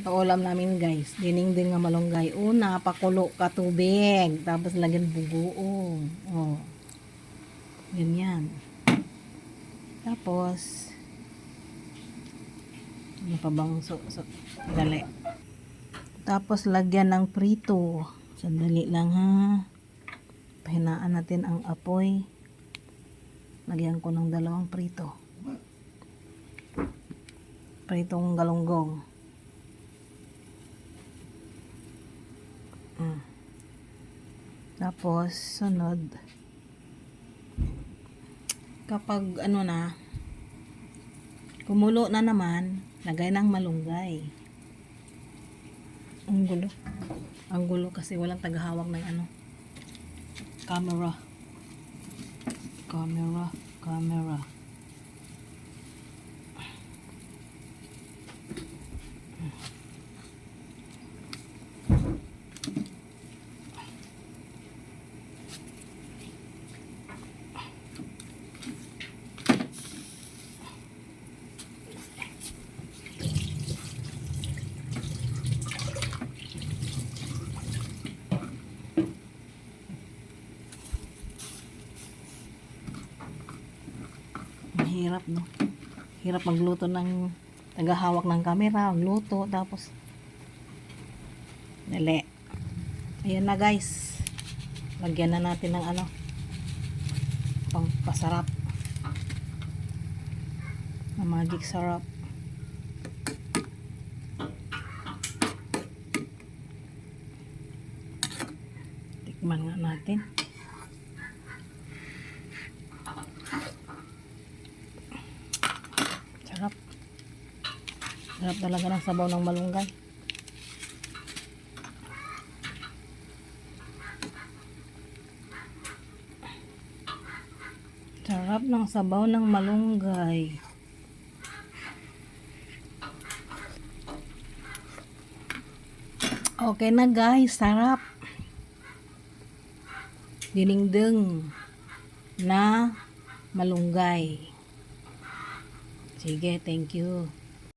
Paulam namin guys. Dininding nga malunggay. Una, pakulo ka tubig. Tapos lagyan bugoong. Oh. Ganyan. Tapos, ano pa bang dali. Tapos lagyan ng prito. Sandali lang ha. Pahinaan natin ang apoy. Lagyan ko ng 2 prito. Pritong galunggong. Tapos sunod, kapag ano na, kumulo na naman, lagay ng malunggay. Ang gulo kasi walang tagahawak ng ano, camera. Hirap, no? Hirap magluto ng tagahawak ng camera, magluto, tapos dali. Ayan na guys. Lagyan na natin ng ano, pampasarap. Ng magic sarap. Tikman nga natin. Sarap. Sarap talaga ng sabaw ng malunggay. Sarap ng sabaw ng malunggay. Okay na guys, sarap. Dinengdeng na malunggay. Sige, thank you.